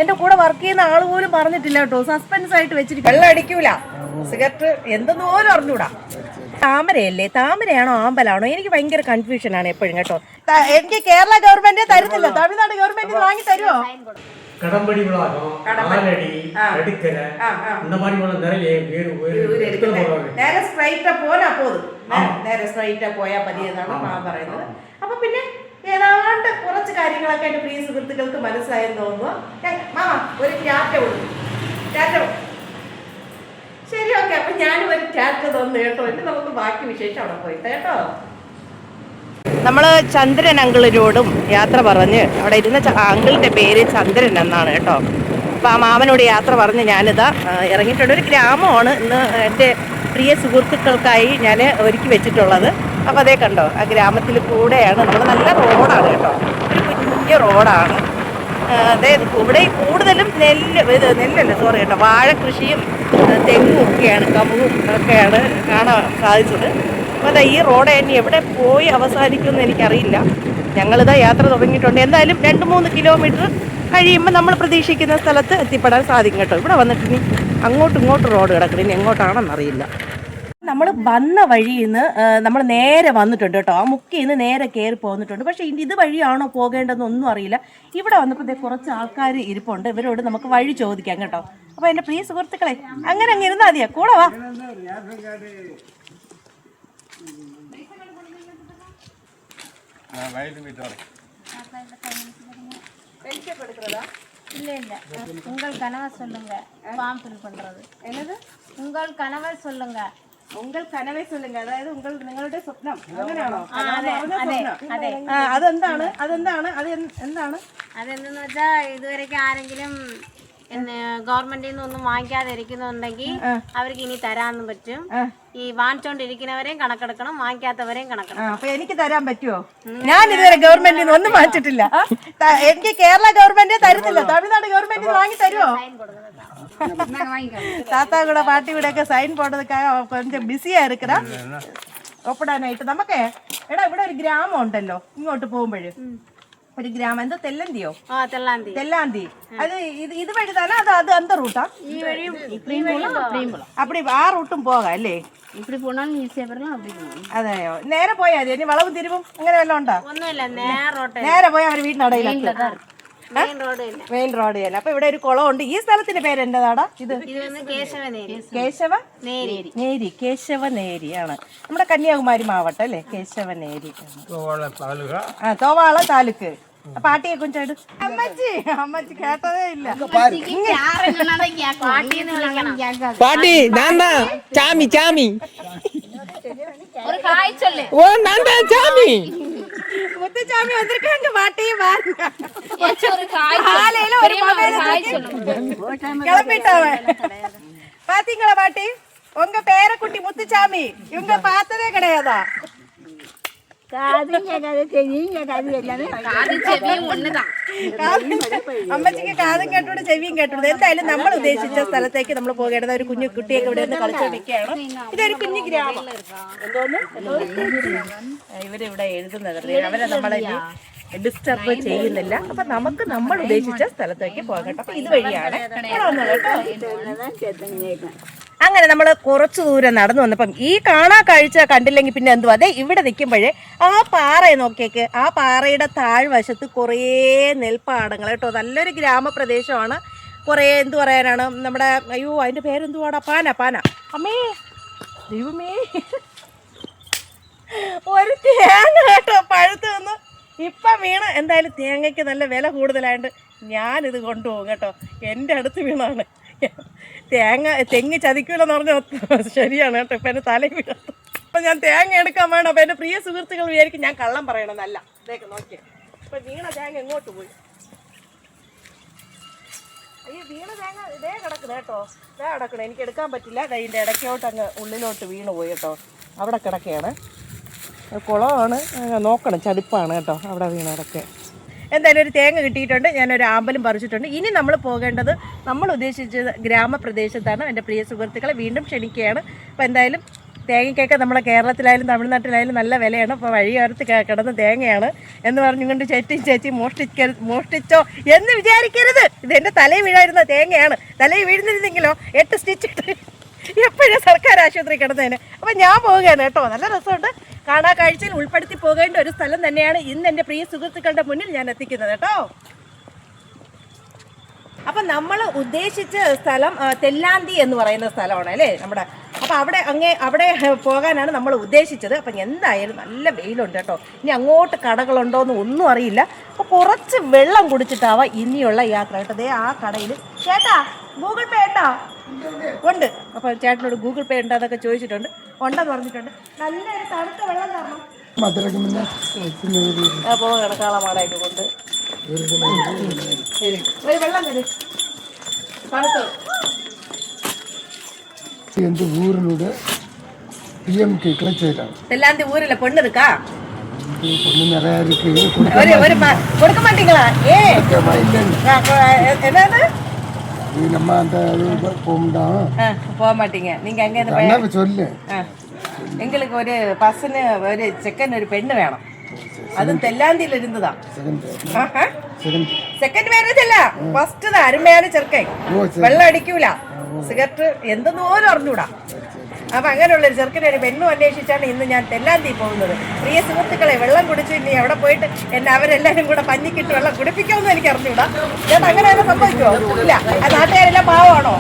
എന്റെ കൂടെ വർക്ക് ചെയ്യുന്ന ആള് പോലും പറഞ്ഞിട്ടില്ല കേട്ടോ, സസ്പെൻസ് ആയിട്ട് വെച്ചിരിക്കും. വെള്ളം അടിക്കൂല, സിഗരറ്റ് എന്തെന്ന് പോലും അറിഞ്ഞൂടാ. താമരയല്ലേ, താമരയാണോ ആമ്പലാണോ? എനിക്ക് ഭയങ്കര കൺഫ്യൂഷൻ ആണ് എപ്പോഴും കേട്ടോ. എനിക്ക് കേരള ഗവൺമെന്റ് തരുന്നില്ല, തമിഴ്നാട് ഗവൺമെന്റ് വാങ്ങി തരുമോ? கடம்படி விளாகம், ஆலடி, அடுக்கரை, இந்த மாதிரி உள்ள நிறைய നേരെ സ്ട്രൈറ്റാ പോനാ പോതും, നേരെ സ്ട്രൈറ്റാ പോയാൽ മതി എന്നാണ് മാം പറയുന്നത്. അപ്പൊ പിന്നെ ഏതാണ്ട് കുറച്ച് കാര്യങ്ങളൊക്കെ എന്റെ പ്രിയ സുഹൃത്തുക്കൾക്ക് മനസ്സിലായെന്ന് തോന്നുന്നു. മാമ ഒരു ടാറ്റ കൊടുക്കും, ടാറ്റ. ശരി, ഓക്കെ. അപ്പൊ ഞാനും ഒരു ടാറ്റ തന്നു കേട്ടോ. എന്നിട്ട് നമുക്ക് ബാക്കി വിശേഷം അവിടെ പോയിട്ട് കേട്ടോ. നമ്മൾ ചന്ദ്രൻ അങ്കിളിനോടും യാത്ര പറഞ്ഞ് അവിടെ ഇരുന്ന അങ്കിളിൻ്റെ പേര് ചന്ദ്രൻ എന്നാണ് കേട്ടോ. അപ്പോൾ ആ മാമനോട് യാത്ര പറഞ്ഞ് ഞാനിതാ ഇറങ്ങിയിട്ടുണ്ട്. ഒരു ഗ്രാമമാണ് ഇന്ന് എൻ്റെ പ്രിയ സുഹൃത്തുക്കൾക്കായി ഞാൻ ഒരുക്കി വെച്ചിട്ടുള്ളത്. അപ്പോൾ അതേ കണ്ടോ, ആ ഗ്രാമത്തിൽ കൂടെയാണ് നമ്മൾ. നല്ല റോഡാണ് കേട്ടോ, ഒരു കുഞ്ഞു റോഡാണ്. അതെ, ഇവിടെ കൂടുതലും വാഴ കൃഷിയും തെങ്ങും ഒക്കെയാണ്, കവുങ്ങും ഒക്കെയാണ് കാണാൻ സാധിച്ചത്. അപ്പോൾ അതാ ഈ റോഡ് ഇനി എവിടെ പോയി അവസാനിക്കുമെന്ന് എനിക്കറിയില്ല. ഞങ്ങളിതാ യാത്ര തുടങ്ങിയിട്ടുണ്ട്. എന്തായാലും 2-3 കിലോമീറ്റർ കഴിയുമ്പോൾ നമ്മൾ പ്രതീക്ഷിക്കുന്ന സ്ഥലത്ത് എത്തിപ്പെടാൻ സാധിക്കും കേട്ടോ. ഇവിടെ വന്നിട്ട് ഇനി അങ്ങോട്ടും റോഡ് കിടക്കണം, ഇനി എങ്ങോട്ടാണെന്നറിയില്ല. നമ്മൾ വന്ന വഴിയിൽ നിന്ന് നമ്മൾ നേരെ വന്നിട്ടുണ്ട് കേട്ടോ. ആ മുക്കിൽ നിന്ന് നേരെ കയറി പോന്നിട്ടുണ്ട്. പക്ഷേ ഇത് വഴിയാണോ പോകേണ്ടതെന്നൊന്നും അറിയില്ല. ഇവിടെ വന്നപ്പോൾ കുറച്ച് ആൾക്കാർ ഇരിപ്പുണ്ട്. ഇവരോട് നമുക്ക് വഴി ചോദിക്കാം കേട്ടോ. അപ്പോൾ എൻ്റെ പ്രിയ സുഹൃത്തുക്കളെ, അങ്ങനെ ഇരുന്നാൽ മതിയാ, കൂടെ വാ. உங்கள் கனவை சொல்லுங்க, ஃபார்ம் ஃபில் பண்றது. என்னது? உங்கள் கனவை சொல்லுங்க. உங்கள் கனவை சொல்லுங்க, അതായത് നിങ്ങളുടെ സ്വപ്നം അങ്ങനെയാണോ? അതെന്തെന്ന് വെച്ചാൽ ഇതുവരെയ്ക്ക് ആരെങ്കിലും ഗവൺമെന്റിൽ നിന്ന് ഒന്നും വാങ്ങിക്കാതെ ഇരിക്കുന്നുണ്ടെങ്കിൽ അവർക്ക് ഇനി തരാന്ന് പറ്റും. ഈ വാങ്ങിച്ചോണ്ടിരിക്കുന്നവരെയും കണക്കെടുക്കണം, വാങ്ങിക്കാത്തവരെയും കണക്കെടുക്കണം. അപ്പൊ എനിക്ക് തരാൻ പറ്റുമോ? ഞാൻ ഇതുവരെ ഗവൺമെന്റിൽ നിന്ന് ഒന്നും വാങ്ങിച്ചിട്ടില്ല. എനിക്ക് കേരള ഗവൺമെന്റ് തരുന്നില്ല, തമിഴ്നാട് ഗവൺമെന്റ് വാങ്ങി തരുമോ? தாத்தா கூட பாட்டி கூட சைன் போடுறதுக்காக கொஞ்சம் பிஸியா இருக்கிறா ഒപ്പിടാനായിട്ട്. നമുക്ക് എടാ ഇവിടെ ഒരു ഗ്രാമം ഉണ്ടല്ലോ ഇങ്ങോട്ട് പോകുമ്പോഴ്, ഒരു ഗ്രാമം എന്താ, തെല്ലന്തിയോ? തെല്ലാന്തി. അത് ഇത് വഴി തന്നെ, അത് അന്ത റൂട്ടാ? അപ്പടി ആ റൂട്ടും പോകാം അല്ലേ? അതെയോ, നേരെ പോയാ മതി. ഇനി വളവും തിരിവും അങ്ങനെ വല്ലതും ഉണ്ടോ? നേരെ പോയാൽ അവര് വീടിനടയിലാക്കി മെയിൻ റോഡ് തന്നെ. അപ്പൊ ഇവിടെ ഒരു കുളമുണ്ട്. ഈ സ്ഥലത്തിന്റെ പേര് എന്റേതാടാ? ഇത് കേശവനേരി ആണ്. നമ്മുടെ കന്യാകുമാരി മാവട്ടം അല്ലേ, കേശവനേരി. തോവാള താലൂക്ക്. പാട്ടിയെ കുറിച്ചായിട്ട് അമ്മച്ചി കേട്ടതേ ഇല്ല. பாட்டி நான் தான் சாமி சாமி ஓ நான் தான் சாமி முத்துச்சாமி வந்திருக்காங்க. பாட்டியும் கிளம்பிட்டாவ. பாத்தீங்களா பாட்டி, உங்க பேரக்குட்டி முத்துச்சாமி இவங்க பார்த்ததே கிடையாதா? അമ്മച്ചിക്ക് കാതും കേട്ടോട് ചെവിയും കേട്ടോട്. എന്തായാലും നമ്മൾ ഉദ്ദേശിച്ച സ്ഥലത്തേക്ക് നമ്മൾ പോകേണ്ടത്. ഒരു കുഞ്ഞു കുട്ടിയൊക്കെ ഇവിടെ നിന്ന് കളിച്ചോണ്ടിരിക്കുകയാണ്. ഇതൊരു കുഞ്ഞു ഗ്രാമം. എന്തോന്ന് ഇവരിവിടെ എഴുതുന്നത്, അവരെ നമ്മളെ ഡിസ്റ്റർബ് ചെയ്യുന്നില്ല. അപ്പൊ നമുക്ക് നമ്മൾ ഉദ്ദേശിച്ച സ്ഥലത്തേക്ക് പോകട്ടെ. അപ്പൊ ഇതുവഴിയാണ് കേട്ടോ. അങ്ങനെ നമ്മൾ കുറച്ച് ദൂരം നടന്നു വന്നപ്പം ഈ കാണാ കാഴ്ച കണ്ടില്ലെങ്കിൽ പിന്നെ എന്തുവാ, അതെ ഇവിടെ നിൽക്കുമ്പോഴേ ആ പാറയെ നോക്കിയേക്ക്. ആ പാറയുടെ താഴ്വശത്ത് കുറേ നെൽപ്പാടങ്ങൾ കേട്ടോ. നല്ലൊരു ഗ്രാമപ്രദേശമാണ്. കുറേ എന്തു പറയാനാണ് നമ്മുടെ, അയ്യോ അതിൻ്റെ പേരെന്തുവാടാ, പാന. അമ്മേ ദൈവമേ, ഒരു തേങ്ങ കേട്ടോ പഴുത്ത് നിന്ന് ഇപ്പം വീണ്. എന്തായാലും തേങ്ങയ്ക്ക് നല്ല വില കൂടുതലായതുകൊണ്ട് ഞാനിത് കൊണ്ടുപോകും കേട്ടോ. എൻ്റെ അടുത്ത് വീണാണ്. തെങ്ങ് ചതിക്കൂലെന്ന് പറഞ്ഞാൽ ശരിയാണ് കേട്ടോ. ഇപ്പം എൻ്റെ തലയിൽ വീഴാത്ത. അപ്പം ഞാൻ തേങ്ങ എടുക്കാൻ വേണം. അപ്പം എൻ്റെ പ്രിയ സുഹൃത്തുക്കൾ വിചാരിക്കും ഞാൻ കള്ളം പറയണമെന്നല്ല. ഇതൊക്കെ നോക്കിയേ, ഇപ്പം വീണ തേങ്ങ എങ്ങോട്ട് പോയി? അയ്യോ, വീണ തേങ്ങ ഇതേ കിടക്കണം കേട്ടോ, ഇതേ കിടക്കണം. എനിക്ക് എടുക്കാൻ പറ്റില്ല. അതിൻ്റെ ഇടയ്ക്കോട്ട് അങ്ങ് ഉള്ളിലോട്ട് വീണ് പോയി കേട്ടോ. അവിടെ കിടക്കുകയാണ്. കുളമാണ്, നോക്കണം, ചതുപ്പാണ് കേട്ടോ അവിടെ വീണതൊക്കെ. എന്തായാലും ഒരു തേങ്ങ കിട്ടിയിട്ടുണ്ട്. ഞാനൊരു ആമ്പലും പറിച്ചിട്ടുണ്ട്. ഇനി നമ്മൾ പോകേണ്ടത് നമ്മൾ ഉദ്ദേശിച്ചത് ഗ്രാമപ്രദേശത്താണ്. എൻ്റെ പ്രിയ സുഹൃത്തുക്കളെ വീണ്ടും ക്ഷണിക്കുകയാണ്. അപ്പോൾ എന്തായാലും തേങ്ങയ്ക്കൊക്കെ നമ്മുടെ കേരളത്തിലായാലും തമിഴ്നാട്ടിലായാലും നല്ല വിലയാണ്. അപ്പോൾ വഴിയോരത്ത് കിടന്ന് തേങ്ങയാണ് എന്ന് പറഞ്ഞുകൊണ്ട് ചേച്ചി മോഷ്ടിച്ചോ എന്ന് വിചാരിക്കരുത്. ഇത് എൻ്റെ തലയിൽ വീഴായിരുന്ന തേങ്ങയാണ്. തലയിൽ വീഴുന്നിരുന്നെങ്കിലോ 8 സ്റ്റിച്ച് ഇട്ട് എപ്പോഴും സർക്കാർ ആശുപത്രി കിടന്നതിന്. അപ്പം ഞാൻ പോവുകയാണ് കേട്ടോ. നല്ല രസമുണ്ട്. കാണാ കാഴ്ചയിൽ ഉൾപ്പെടുത്തി പോകേണ്ട ഒരു സ്ഥലം തന്നെയാണ് ഇന്ന് എൻ്റെ പ്രിയ സുഹൃത്തുക്കളുടെ മുന്നിൽ ഞാൻ എത്തിക്കുന്നത് കേട്ടോ. അപ്പം നമ്മൾ ഉദ്ദേശിച്ച സ്ഥലം തെല്ലാന്തി എന്ന് പറയുന്ന സ്ഥലമാണ് അല്ലേ നമ്മുടെ. അപ്പം അവിടെ പോകാനാണ് നമ്മൾ ഉദ്ദേശിച്ചത്. അപ്പം എന്തായാലും നല്ല വെയിലുണ്ട് കേട്ടോ. ഇനി അങ്ങോട്ട് കടകളുണ്ടോ എന്ന് ഒന്നും അറിയില്ല. അപ്പോൾ കുറച്ച് വെള്ളം കുടിച്ചിട്ടാവാം ഇനിയുള്ള യാത്ര കേട്ടോ. ദേ ആ കടയിൽ ചേട്ടാ ഗൂഗിൾ പേ ഉണ്ടോ? ഉണ്ട്. അപ്പോൾ ചേട്ടനോട് ഗൂഗിൾ പേ ഉണ്ടോ എന്നൊക്കെ ചോദിച്ചിട്ടുണ്ട്. ഉണ്ടെന്ന് പറഞ്ഞിട്ടുണ്ട്. നല്ലൊരു തണുത്ത വെള്ളം തരണം. പോകണം കാളമാടയൊക്കെ കൊണ്ട് ഒരു വെള്ളം തരും തണുത്ത്. எந்த ஊரினோட பிஎம்கே கிடைச்சதுதான். தெல்லாந்தி ஊரில் பொண்ணு இருக்கா? பொண்ணு நிறையா இருக்கு. ஒரு கொடுக்க மாட்டீங்களா? என்னது நம்ம அந்த போக மாட்டீங்க நீங்க அங்கே சொல்லு. எங்களுக்கு ஒரு பசன்னு ஒரு செகண்ட் ஒரு பெண்ணு வேணும். അതും തെല്ലാന്തിയിൽ ഇരുന്നതാ. സെക്കൻഡ് മാരേജ് അല്ല, ഫസ്റ്റ് അരുമയാണ് ചെറുക്കൻ. വെള്ളം അടിക്കൂല, സിഗരറ്റ് എന്തെന്ന് പോലും അറിഞ്ഞൂടാ. അപ്പൊ അങ്ങനെയുള്ളൊരു ചെറുക്കനെ ഒരു പെണ്ണും അന്വേഷിച്ചാണ് ഇന്ന് ഞാൻ തെല്ലാന്തി പോകുന്നത്. പ്രിയ സുഹൃത്തുക്കളെ, വെള്ളം കുടിച്ച് ഇനി അവിടെ പോയിട്ട് എന്നെ അവരെല്ലാവരും കൂടെ പഞ്ഞിക്കിട്ട് വെള്ളം കുടിപ്പിക്കുമെന്ന് എനിക്ക് അറിഞ്ഞൂടാ. ചേട്ടാ അങ്ങനെ തന്നെ സംഭവിക്കുമോ? ഇല്ല. ആ നാട്ടുകാരെല്ലാം പാവമാണോ?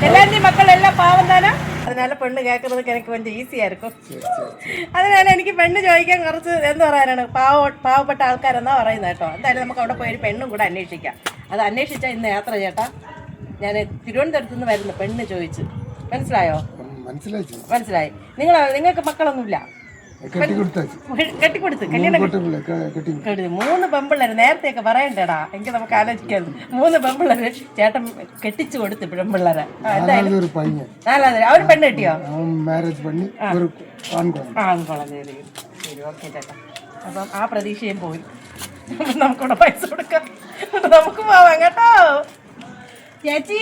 തെല്ലാന്തി മക്കളെല്ലാം പാവം താനാ. அதனால பெண்ணு கேட்கறதுக்கு எனக்கு கொஞ்சம் ஈஸியாக இருக்கும். அதனால എനിക്ക് പെണ്ണ് ചോദിക്കാൻ കുറച്ച് എന്ത് പറയാനാണ്, പാവപ്പെട്ട ആൾക്കാരെന്നാ പറയുന്നത് കേട്ടോ. എന്തായാലും നമുക്ക് അവിടെ പോയി ഒരു പെണ്ണും കൂടെ അന്വേഷിക്കാം. അത് അന്വേഷിച്ചാൽ ഇന്ന് യാത്ര ചേട്ടാ. ഞാൻ തിരുവനന്തപുരത്ത് നിന്ന് വരുന്നു പെണ്ണ് ചോദിച്ച്. മനസ്സിലായോ? മനസ്സിലായി. നിങ്ങൾക്ക് മക്കളൊന്നുമില്ല? കെട്ടിക്കൊടുത്ത് കല്യാണം 3 പെമ്പിള്ളേര് നേരത്തെയൊക്കെ പറയണ്ടേടാ. എനിക്ക് നമുക്ക് ആലോചിക്കാം. 3 പെമ്പിള്ളേര് ചേട്ടൻ കെട്ടിച്ചു കൊടുത്ത് പെൺപിള്ളേരെ. നാലാമത് അവര് പെണ്ണ് കെട്ടിയോ? ആൺകുളം. ശരി ഓക്കെ ചേട്ടാ. അപ്പം ആ പ്രതീക്ഷയും പോയി. നമുക്കിവിടെ പൈസ കൊടുക്കാം, നമുക്ക് പോവാം കേട്ടോ. ചേച്ചി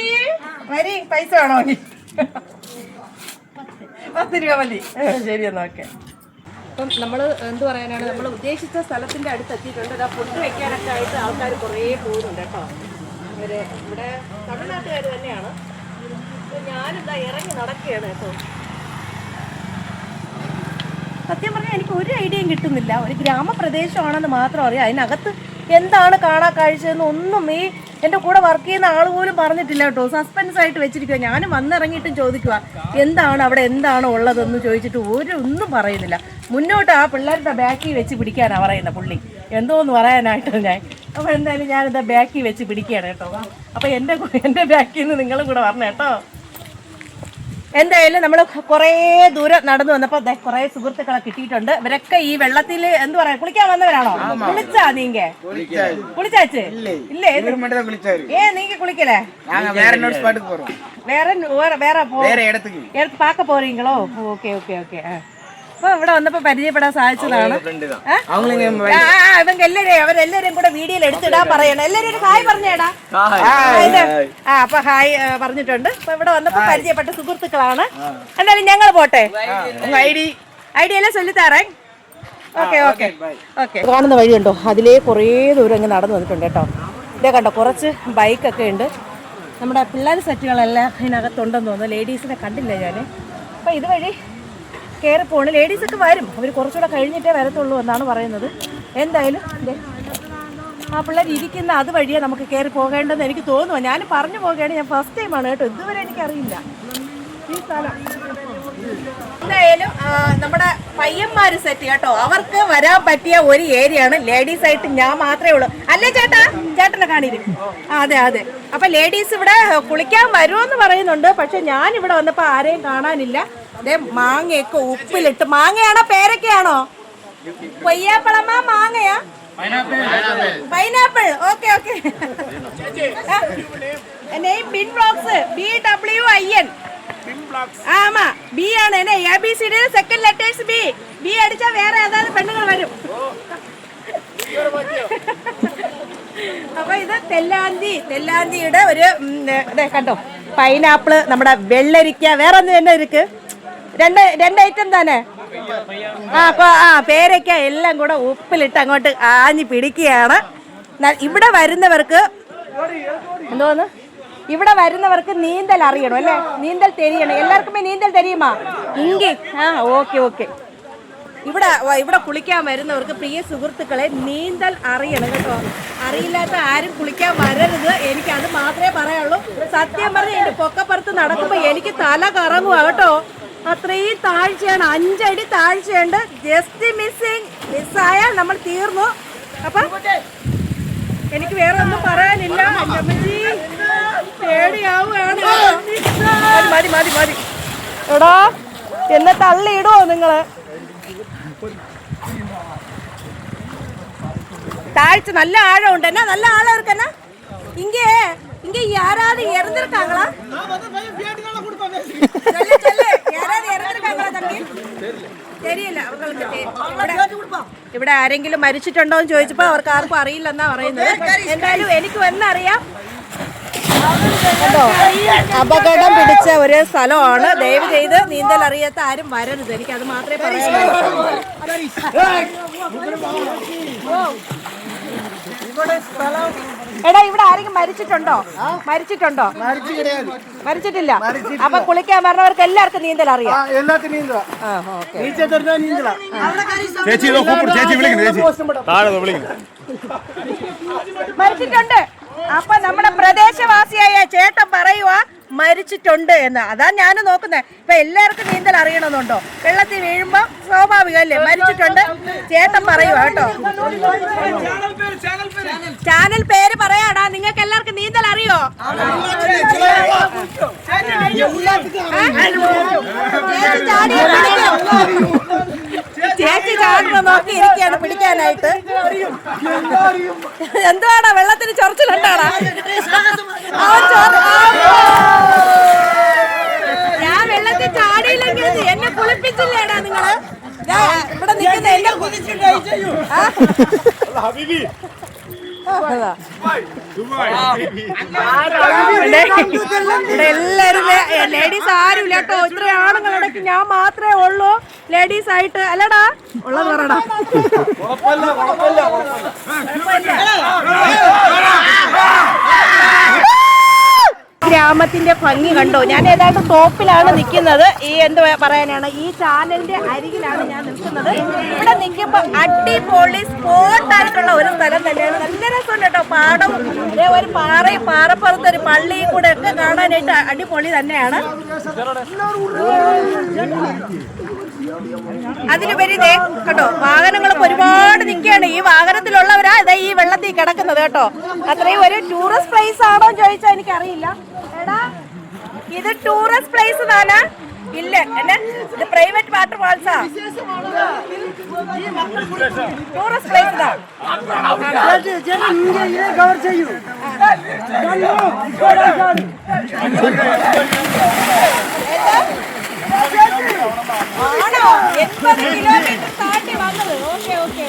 വരി, പൈസ വേണോ? 10 രൂപ മതി. ശരി എന്നാ ഓക്കെ. അപ്പം നമ്മൾ എന്ത് പറയാനാണ്, നമ്മൾ ഉദ്ദേശിച്ച സ്ഥലത്തിൻ്റെ അടുത്ത് എത്തിയിട്ടുണ്ട്. ഇതാ ഫുഡ് വയ്ക്കാനൊക്കെ ആയിട്ട് ആൾക്കാർ കുറേ പോകുന്നുണ്ട് കേട്ടോ. ഇവർ ഇവിടെ തമിഴ്നാട്ടുകാർ തന്നെയാണ്. ഞാനിതാ ഇറങ്ങി നടക്കുകയാണ് കേട്ടോ. സത്യം പറഞ്ഞാൽ എനിക്ക് ഒരു ഐഡിയയും കിട്ടുന്നില്ല. ഒരു ഗ്രാമപ്രദേശമാണെന്ന് മാത്രം അറിയാം. അതിനകത്ത് എന്താണ് കാണാൻ കാഴ്ചയെന്ന് ഒന്നും ഈ എൻ്റെ കൂടെ വർക്ക് ചെയ്യുന്ന ആൾ പോലും പറഞ്ഞിട്ടില്ല കേട്ടോ. സസ്പെൻസ് ആയിട്ട് വെച്ചിരിക്കുക. ഞാനും വന്നിറങ്ങിയിട്ടും ചോദിക്കുക എന്താണ് അവിടെ എന്താണ് ഉള്ളതെന്ന് ചോദിച്ചിട്ട് ഒന്നും പറയുന്നില്ല. മുന്നോട്ട് ആ പിള്ളേരുടെ ബാക്കിൽ വെച്ച് പിടിക്കാനാണ് പറയുന്നത് പുള്ളി. എന്തോന്ന് പറയാനായിട്ട് ഞാൻ. അപ്പോൾ എന്തായാലും ഞാനിതാ ബാക്കിൽ വെച്ച് പിടിക്കുകയാണ് കേട്ടോ. അപ്പോൾ എൻ്റെ ബാക്കിൽ നിന്ന് നിങ്ങളും കൂടെ വരണം കേട്ടോ. എന്തായാലും നമ്മൾ കുറേ ദൂരം നടന്നു വന്നപ്പോൾ കുറേ സുഹൃത്തുക്കളെ കിട്ടിയിട്ടുണ്ട്. ഇവരൊക്കെ ഈ വെള്ളത്തിൽ എന്ത് പറയാ കുളിക്കാൻ വന്നവരാണോ? കുളിച്ചാ നീങ്ക? കുളിച്ചാച്ച് ഇല്ലേ? നീങ്ക കുളിക്കലേ? വേറെ പാക്ക പോறீங்களோ? Okay okay okay. അപ്പൊ ഇവിടെ വന്നപ്പോ പരിചയപ്പെടാൻ സാധിച്ചതാണ്. ഇവங்க അവരെല്ലാരും കൂടെ വീഡിയോയിൽ എടുത്തിടാൻ പറയണം. എല്ലാരും ഒരു ഹായ് പറഞ്ഞേടാ. അപ്പൊ ഹായ് പറഞ്ഞിട്ടുണ്ട്. അപ്പൊ ഇവിടെ വന്നപ്പോ പരിചയപ്പെട്ട സുഹൃത്തുക്കളാണ്. എന്തായാലും ഞങ്ങൾ പോട്ടെ. ഐഡി എല്ലാം ചൊല്ലിത്താറേ. Okay okay okay. കാണുന്ന വഴിയുണ്ടോ, അതിലേ കുറേ ദൂരം ഇങ്ങനെ നടന്നു വന്നിട്ടുണ്ട് കേട്ടോ. ഇതേ കണ്ടോ, കുറച്ച് ബൈക്കൊക്കെ ഉണ്ട്. നമ്മുടെ പിള്ളേർ സെറ്റുകളെല്ലാം ഇതിനകത്തുണ്ടെന്ന് തോന്നുന്നു. ലേഡീസിനെ കണ്ടില്ല ഞാൻ. അപ്പം ഇതുവഴി കയറി പോകണം. ലേഡീസൊക്കെ വരും, അവർ കുറച്ചുകൂടെ കഴിഞ്ഞിട്ടേ വരത്തുള്ളൂ എന്നാണ് പറയുന്നത്. എന്തായാലും ആ പിള്ളേർ ഇരിക്കുന്ന അതുവഴിയാണ് നമുക്ക് കയറി പോകേണ്ടതെന്ന് എനിക്ക് തോന്നുന്നു. ഞാൻ പറഞ്ഞു പോവുകയാണ്. ഞാൻ ഫസ്റ്റ് ടൈമാണ് കേട്ടോ, ഇതുവരെ എനിക്കറിയില്ല ഈ സ്ഥലം. എന്തായാലും നമ്മുടെ പയ്യന്മാർ സെറ്റ് കേട്ടോ, അവർക്ക് വരാൻ പറ്റിയ ഒരു ഏരിയ ആണ്. ലേഡീസ് ആയിട്ട് ഞാൻ മാത്രമേ ഉള്ളൂ. അല്ലേ ചേട്ടാ? ചേട്ടനെ കാണിരും. അതെ അതെ. അപ്പൊ ലേഡീസ് ഇവിടെ കുളിക്കാൻ വരുമെന്ന് പറയുന്നുണ്ട്. പക്ഷെ ഞാൻ ഇവിടെ വന്നപ്പോൾ ആരെയും കാണാനില്ല. അതെ, മാങ്ങയൊക്കെ ഉപ്പിലിട്ട്. മാങ്ങയാണോ പേരൊക്കെയാണോ? കൊയ്യാപ്പളമാ മാങ്ങയാ? Pineapple. Okay okay. Name bin blocks. BWIN. ആമാ ബി ആണ്. എന്നെ ABCD second letters B. B അടിച്ചാൽ വേറെ ഏതായാലും പെണ്ണുങ്ങൾ വരും. അപ്പൊ ഇത് തെല്ലാന്തിയുടെ ഒരു കണ്ടോ പൈനാപ്പിള്, നമ്മുടെ വെള്ളരിക്ക, വേറെ ഒന്നും തന്നെ ഇരിക്ക്. രണ്ട് ഐറ്റം തന്നെ. പേരയ്ക്ക എല്ലാം കൂടെ ഉപ്പിലിട്ട് അങ്ങോട്ട് ആഞ്ഞി പിടിക്കുകയാണ്. ഇവിടെ വരുന്നവർക്ക് എന്തോന്ന്, ഇവിടെ വരുന്നവർക്ക് നീന്തൽ അറിയണം അല്ലേ, നീന്തൽ തെരിയണം. എല്ലാവർക്കും നീന്തൽ തെരിയുമാ ഇങ്കി? ഓക്കെ. ഇവിടെ കുളിക്കാൻ വരുന്നവർക്ക് പ്രിയ സുഹൃത്തുക്കളെ നീന്തൽ അറിയണം കേട്ടോ. അറിയില്ലാത്ത ആരും കുളിക്കാൻ വരരുത്, എനിക്ക് അത് മാത്രമേ പറയാനുള്ളൂ. സത്യം പറഞ്ഞ എന്റെ പൊക്കപ്പുറത്ത് നടക്കുമ്പോ എനിക്ക് തല കറങ്ങുക കേട്ടോ. അത്രയും താഴ്ചയാണ്, 5 അടി താഴ്ചയുണ്ട്. ജസ്റ്റ് മിസ്സായാൽ നമ്മൾ തീർന്നു. അപ്പൊ എനിക്ക് വേറെ ഒന്നും പറയാനില്ല. പേടിയാവുകയാണ്. മതി എടാ, എന്നെ തള്ളിയിടുവോ നിങ്ങള്? താഴ്ച നല്ല ആഴമുണ്ട്. എന്നാ നല്ല ആഴം ഇരിക്കന്നാ இங்க யாராவது இறந்திருக்காங்களா? யாராவது இறந்திருக்காங்களா தம்பி? தெரியல அவங்களுக்கு. ഇവിടെ ആരെങ്കിലും മരിച്ചിട്ടുണ്ടോ എന്ന് ചോദിച്ചപ്പോ അവർക്ക് ആർക്കും അറിയില്ലെന്നാ പറയുന്നത്. എന്തായാലും എനിക്ക് വന്നറിയാം. അപകടം പിടിച്ച ഒരു സ്ഥലമാണ്. ദയവ് ചെയ്ത് നീന്തൽ അറിയാത്ത ആരും വരരുത്, എനിക്ക് അത് മാത്രമേ പറയാനുള്ളൂ. എടാ, ഇവിടെ ആരെങ്കിലും മരിച്ചിട്ടുണ്ടോ? മരിച്ചിട്ടില്ല. അപ്പൊ കുളിക്കാൻ പറഞ്ഞവർക്ക് എല്ലാവർക്കും നീന്തൽ അറിയാം. മരിച്ചിട്ടുണ്ട്. അപ്പൊ നമ്മുടെ പ്രദേശവാസിയായ ചേട്ടൻ പറയുക മരിച്ചിട്ടുണ്ട് എന്ന്. അതാ ഞാൻ നോക്കുന്നത്. ഇപ്പൊ എല്ലാവർക്കും നീന്തൽ അറിയണമെന്നുണ്ടോ? വെള്ളത്തിൽ വീഴുമ്പോ സ്വാഭാവികമല്ലേ, മരിച്ചിട്ടുണ്ട്. ചേട്ടൻ പറയുക കേട്ടോ. ചാനൽ പേര് പറയാടാ. നിങ്ങൾക്ക് എല്ലാവർക്കും നീന്തൽ അറിയോ? ചേച്ചി ചാടുന്ന നോക്കി ഇരിക്കുകയാണ് പിടിക്കാനായിട്ട്. എന്തുവാടാ, വെള്ളത്തിന് ചൊറച്ചിലുണ്ടാടാ? ഞാൻ വെള്ളത്തിൽ ചാടിയില്ലെങ്കിൽ എന്നെ കുളിപ്പിച്ചില്ലേടാ നിങ്ങള്? ഇവിടെ നിൽക്കുന്ന എന്നെ എല്ലാരും ലേഡീസ് ആരും ഇല്ല കേട്ടോ. ഇത്ര ആണുങ്ങളിടയ്ക്ക് ഞാൻ മാത്രമേ ഉള്ളൂ ലേഡീസ് ആയിട്ട്. അല്ലടാ, ഉള്ളത് പറയടാ. ഗ്രാമത്തിന്റെ ഭംഗി കണ്ടോ? ഞാൻ ഏതാണ്ട് ടോപ്പിലാണ് നിൽക്കുന്നത്. ഈ എന്ത് പറയാനാണ്, ഈ ചാനലിന്റെ അരികിലാണ് ഞാൻ നിൽക്കുന്നത്. ഇവിടെ നിൽക്കുമ്പോൾ അടിപൊളി സ്പോട്ടായിട്ടുള്ള ഒരു സ്ഥലം തന്നെയാണ്. നല്ല രസമുണ്ട് കേട്ടോ. പാടം, ഒരു പാറപ്പുറത്ത് ഒരു പള്ളിയും കൂടെ ഒക്കെ കാണാനായിട്ട് അടിപൊളി തന്നെയാണ്. അതിലുപരി കേട്ടോ, വാഹനങ്ങളൊക്കെ ഒരുപാട് നിൽക്കുകയാണ്. ഈ വാഹനത്തിലുള്ളവരാ ഇതാ ഈ വെള്ളത്തിൽ കിടക്കുന്നത് കേട്ടോ. അത്രയും ഒരു ടൂറിസ്റ്റ് പ്ലേസ് ആണോ ചോദിച്ചാൽ എനിക്കറിയില്ല. എടാ, ഇത് ടൂറിസ്റ്റ് പ്ലേസ് താനാ? ഇല്ല, എന്നെ ഇത് പ്രൈവറ്റ് വാട്ടർ ഫാൾസാ. ടൂറിസ്റ്റ് പ്ലേസ് താ. ആണോ? 80 കിലോമീറ്റർ താണ്ടി വന്നത്. ഓക്കെ.